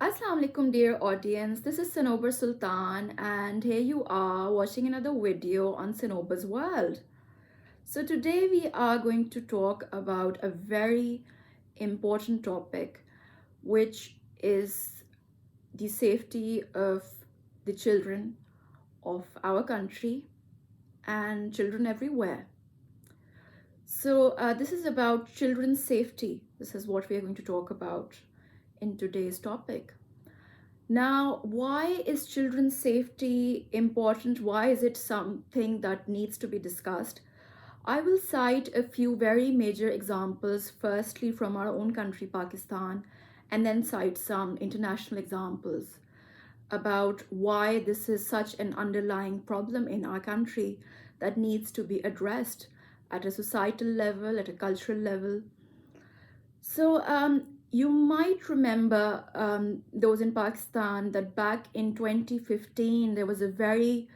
Assalamu alaikum, dear audience. This is Sanobar Sultan, and here you are watching another video on Sanobar's World. So, today we are going to talk about a very important topic, which is the safety of the children of our country and children everywhere. So, this is about children's safety. This is what we are going to talk about in today's topic. Now, why is children's safety important? Why is it something that needs to be discussed? I will cite a few very major examples, firstly from our own country, Pakistan, and then cite some international examples about why this is such an underlying problem in our country that needs to be addressed at a societal level, at a cultural level. So, you might remember, those in Pakistan, that back in 2015 there was a very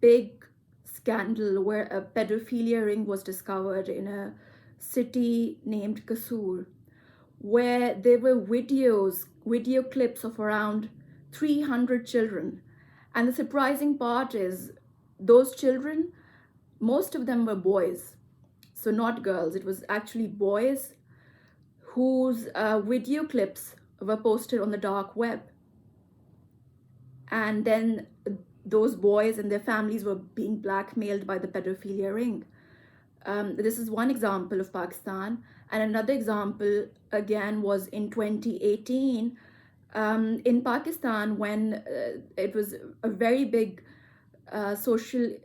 big scandal where a pedophilia ring was discovered in a city named Kasur, where there were video clips of around 300 children. And the surprising part is, those children, most of them were boys, so not girls. It was actually boys whose video clips were posted on the dark web. And then those boys and their families were being blackmailed by the pedophilia ring. This is one example of Pakistan. And another example, again, was in 2018 in Pakistan, when it was a very big socially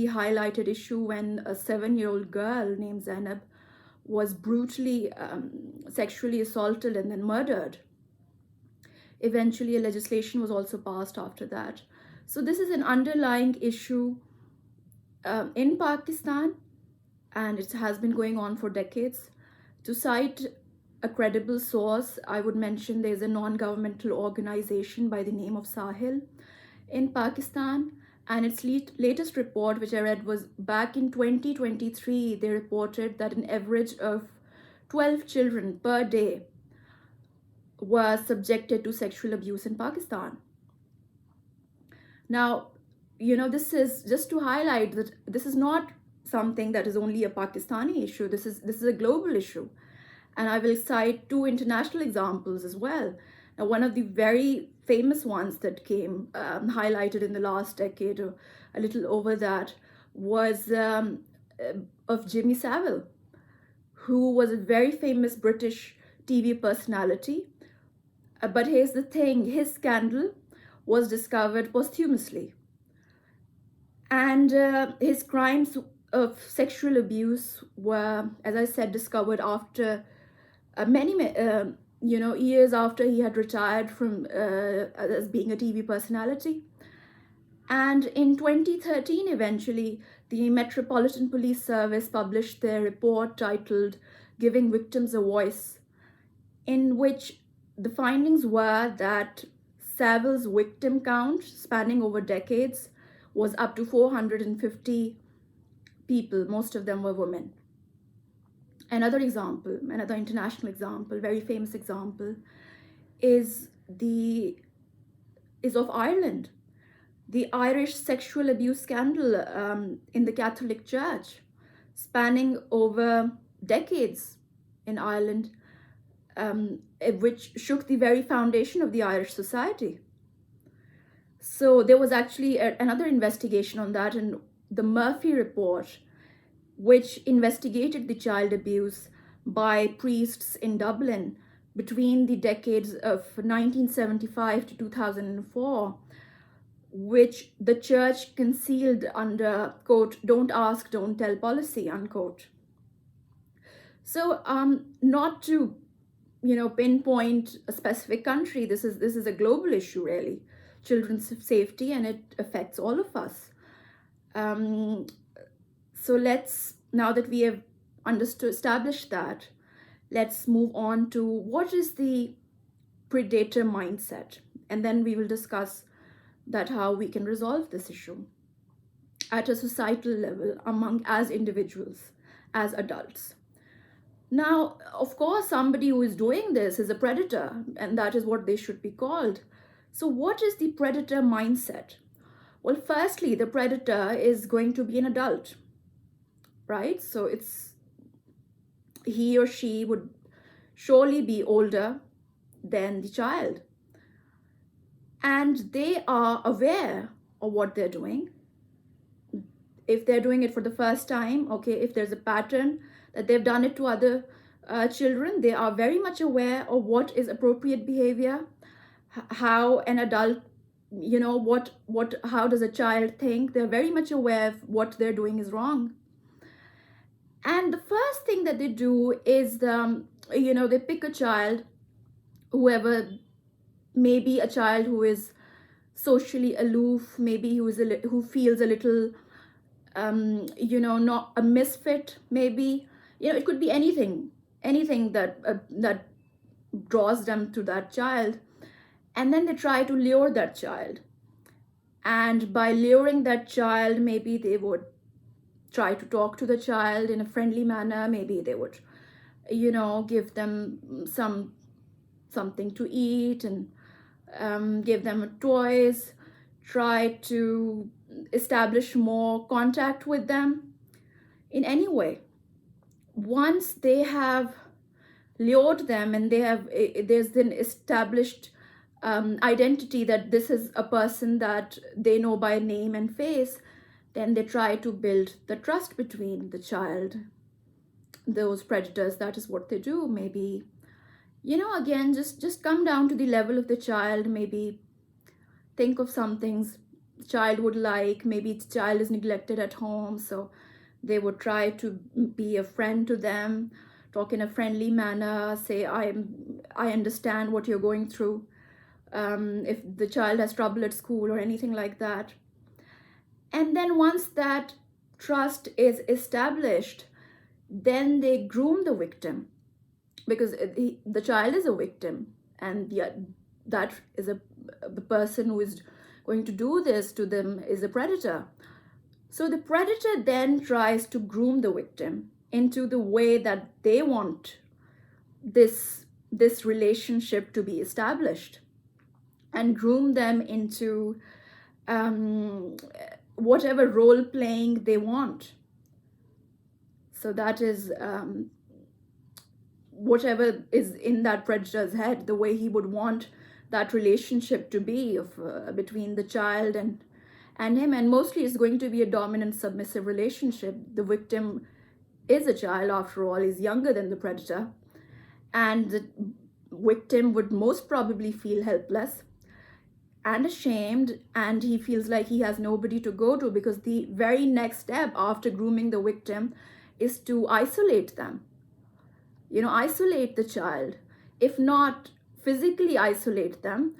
highlighted issue when a 7-year-old girl named Zainab was brutally sexually assaulted and then murdered. Eventually, a legislation was also passed after that. So this is an underlying issue in Pakistan, and it has been going on for decades. To cite a credible source, I would mention there's a non-governmental organization by the name of Sahil in Pakistan, and its latest report, which I read, was back in 2023. They reported that an average of 12 children per day were subjected to sexual abuse in Pakistan. Now, this is just to highlight that this is not something that is only a Pakistani issue. This is a global issue. And I will cite two international examples as well. Now, one of the very famous ones that came highlighted in the last decade, or a little over that, was of Jimmy Savile, who was a very famous British TV personality. But here's the thing, his scandal was discovered posthumously. And his crimes of sexual abuse were, as I said, discovered after many years after he had retired from as being a TV personality. And in 2013, eventually, the Metropolitan Police Service published their report titled Giving Victims a Voice, in which the findings were that Savile's victim count, spanning over decades, was up to 450 people. Most of them were women. Another example, another international example, very famous example, is of Ireland. The Irish sexual abuse scandal in the Catholic Church, spanning over decades in Ireland, which shook the very foundation of the Irish society. So there was actually another investigation on that, and the Murphy Report, which investigated the child abuse by priests in Dublin between the decades of 1975 to 2004, which the church concealed under, quote, "don't ask, don't tell" policy, unquote. So not to pinpoint a specific country, this is a global issue, really, children's safety, and it affects all of us. So now that we have established that, let's move on to what is the predator mindset, and then we will discuss that how we can resolve this issue at a societal level, as individuals, as adults. Now, of course, somebody who is doing this is a predator, and that is what they should be called. So what is the predator mindset? Well, firstly, the predator is going to be an adult, right? So it's he or she would surely be older than the child, and they are aware of what they're doing. If they're doing it for the first time, okay, if there's a pattern that they've done it to other children, they are very much aware of what is appropriate behavior, how an adult, what how does a child think. They're very much aware of what they're doing is wrong. And the first thing that they do is they pick a child, whoever, maybe a child who is socially aloof, maybe who feels a little not a misfit, maybe, it could be anything that draws them to that child. And then they try to lure that child, and by luring that child, maybe they would try to talk to the child in a friendly manner. Maybe they would give them something to eat, and give them toys, try to establish more contact with them in any way. Once they have lured them, and there's an established identity that this is a person that they know by name and face, then they try to build the trust between the child. Those predators, that is what they do. Maybe, again, just come down to the level of the child. Maybe think of some things the child would like. Maybe the child is neglected at home, so they would try to be a friend to them, talk in a friendly manner, say, I understand what you're going through. If the child has trouble at school or anything like that. And then once that trust is established, then they groom the victim, because the child is a victim, and that is the person who is going to do this to them is a predator. So the predator then tries to groom the victim into the way that they want this relationship to be established, and groom them into whatever role playing they want. So that is whatever is in that predator's head, the way he would want that relationship to be of between the child and him. And mostly it's going to be a dominant submissive relationship. The victim is a child, after all, is younger than the predator, and the victim would most probably feel helpless and ashamed, and he feels like he has nobody to go to, because the very next step after grooming the victim is to isolate them. Isolate the child. If not physically isolate them,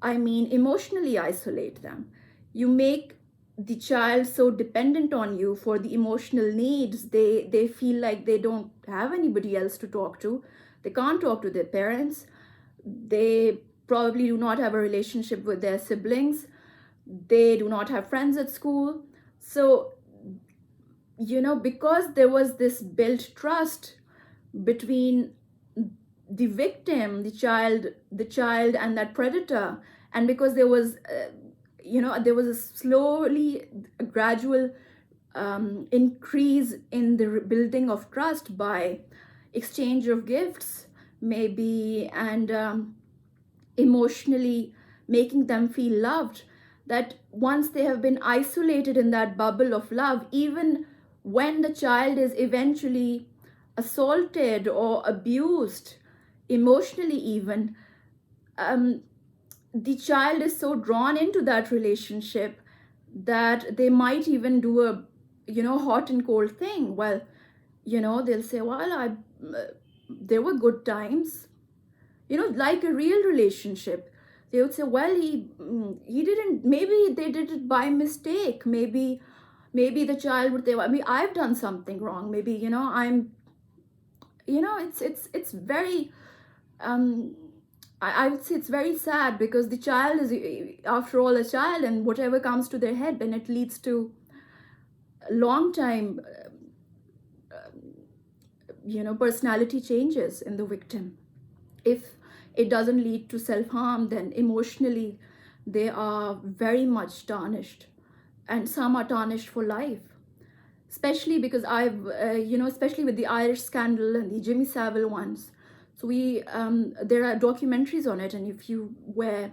I mean emotionally isolate them. You make the child so dependent on you for the emotional needs. They feel like they don't have anybody else to talk to. They can't talk to their parents. They probably do not have a relationship with their siblings. They do not have friends at school. So, because there was this built trust between the victim, the child, and that predator, and because there was, there was a gradual increase in the building of trust by exchange of gifts, maybe, and emotionally making them feel loved, that once they have been isolated in that bubble of love, even when the child is eventually assaulted or abused, emotionally even, the child is so drawn into that relationship that they might even do a hot and cold thing. Well, they'll say, well, there were good times, like a real relationship. They would say, well, he didn't, maybe they did it by mistake. Maybe the child would say, well, I mean, I've done something wrong. Maybe, I'm, it's very, I would say it's very sad, because the child is, after all, a child, and whatever comes to their head, then it leads to long time personality changes in the victim. If it doesn't lead to self-harm, then emotionally they are very much tarnished, and some are tarnished for life. Especially because especially with the Irish scandal and the Jimmy Savile ones. So there are documentaries on it, and if you were,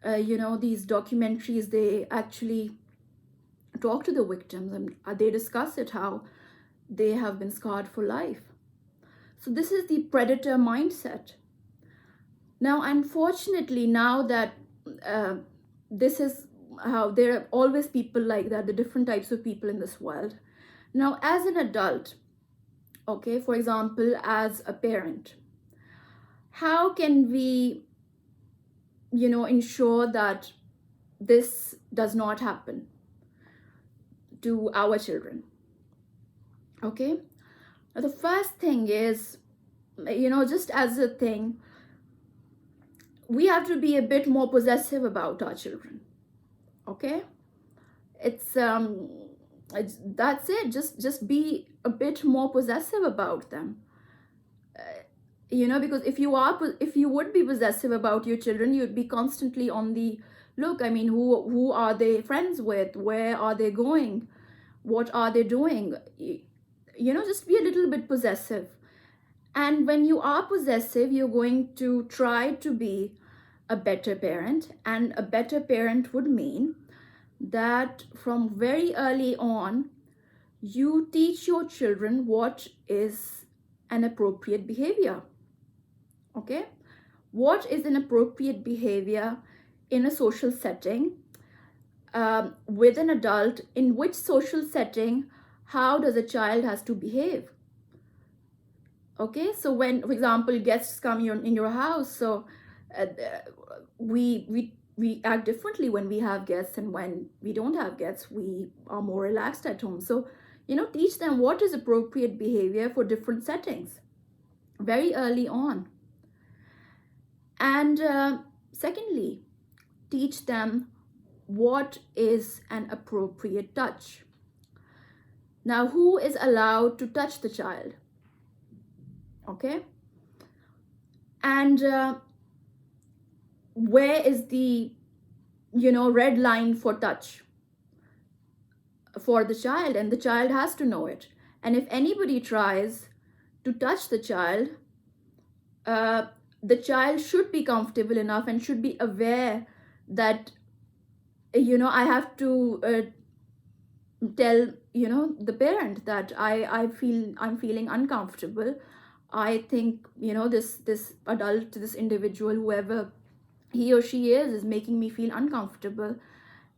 these documentaries, they actually talk to the victims, and they discuss it, how they have been scarred for life. So this is the predator mindset. Now, unfortunately, now that this is how there are always people like that, the different types of people in this world. Now, as an adult, okay, for example, as a parent, how can we, ensure that this does not happen to our children? Okay, now the first thing is, just as a thing, we have to be a bit more possessive about our children. Okay, that's it. Just be a bit more possessive about them. Because if you would be possessive about your children, you'd be constantly on the look. I mean, who are they friends with? Where are they going? What are they doing? Just be a little bit possessive. And when you are possessive, you're going to try to be a better parent. And a better parent would mean that from very early on, you teach your children what is an appropriate behavior. Okay? What is an appropriate behavior in a social setting with an adult? In which social setting, how does a child has to behave? Okay, so when, for example, guests come in your house, so we act differently when we have guests, and when we don't have guests, we are more relaxed at home. So teach them what is appropriate behavior for different settings very early on. And secondly, teach them what is an appropriate touch. Now, who is allowed to touch the child? Okay, and where is the red line for touch for the child, and the child has to know it. And if anybody tries to touch the child should be comfortable enough and should be aware that I have to tell the parent that I'm feeling uncomfortable. I think this adult, this individual, whoever he or she is making me feel uncomfortable,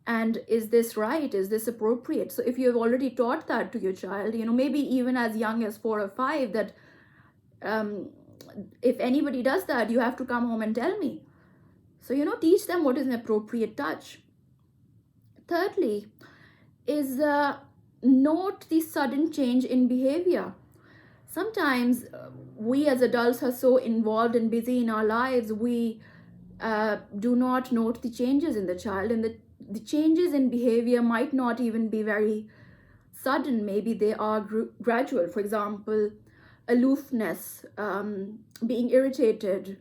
and is this right, is this appropriate? So if you have already taught that to your child, maybe even as young as 4 or 5, that if anybody does that, you have to come home and tell me. So teach them what is an appropriate touch. Thirdly is note the sudden change in behavior. Sometimes we as adults are so involved and busy in our lives, we do not note the changes in the child, and the changes in behavior might not even be very sudden. Maybe they are gradual. For example, aloofness, being irritated,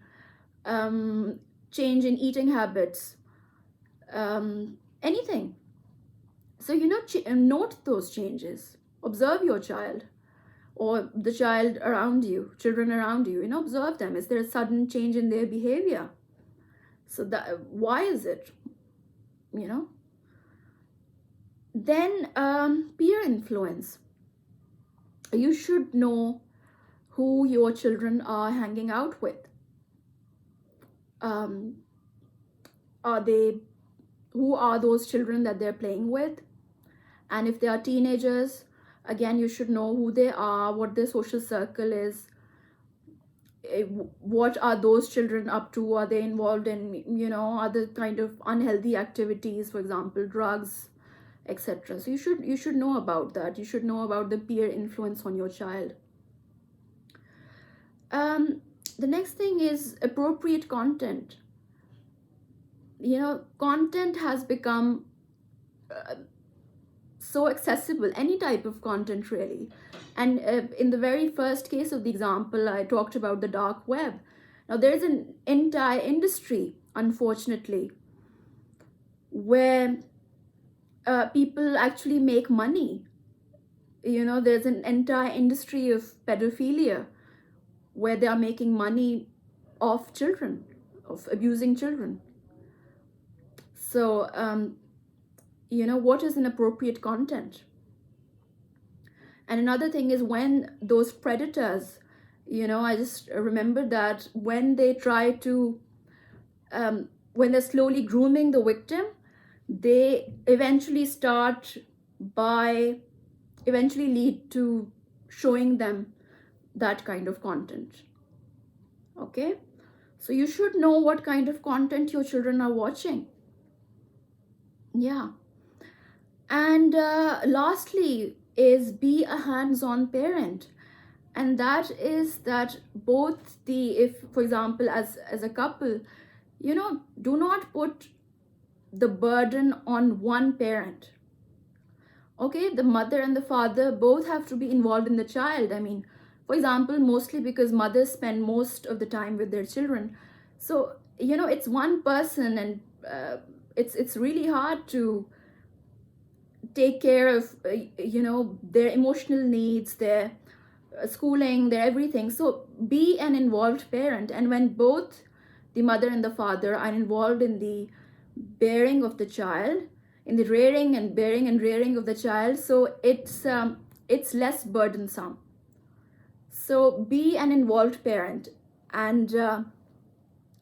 change in eating habits, anything. So note those changes. Observe your child, or the child around you, children around you. Observe them. Is there a sudden change in their behavior? So why is it? Then peer influence. You should know who your children are hanging out with. Who are those children that they're playing with? And if they are teenagers, again, you should know who they are, what their social circle is. What are those children up to? Are they involved in other kind of unhealthy activities, for example, drugs, etc.? So you should know about that. You should know about the peer influence on your child. The next thing is appropriate content. Content has become so accessible, any type of content really. And in the very first case of the example, I talked about the dark web. Now there's an entire industry, unfortunately, where people actually make money. There's an entire industry of pedophilia where they are making money off children, of abusing children. So what is inappropriate content? And another thing is, when those predators, I just remember that when they try to when they're slowly grooming the victim, they eventually lead to showing them that kind of content. Okay, so you should know what kind of content your children are watching. Yeah. And lastly is, be a hands-on parent. And that is that both if, for example, as a couple, do not put the burden on one parent. Okay, the mother and the father both have to be involved in the child. I mean, for example, mostly because mothers spend most of the time with their children. So it's one person, and it's really hard to take care of their emotional needs, their schooling, their everything. So be an involved parent. And when both the mother and the father are involved in the bearing of the child, in the rearing and bearing and rearing of the child, so it's less burdensome. So be an involved parent, and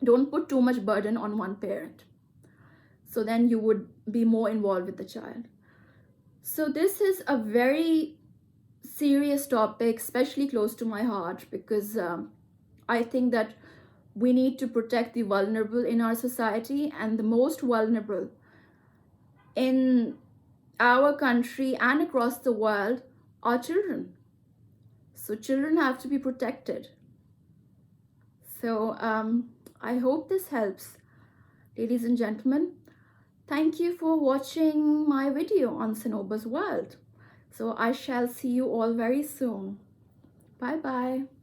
don't put too much burden on one parent. So then you would be more involved with the child. So this is a very serious topic, especially close to my heart, because I think that we need to protect the vulnerable in our society, and the most vulnerable in our country and across the world are children. So children have to be protected. So I hope this helps, ladies and gentlemen. Thank you for watching my video on Cinnober's World. So I shall see you all very soon. Bye bye.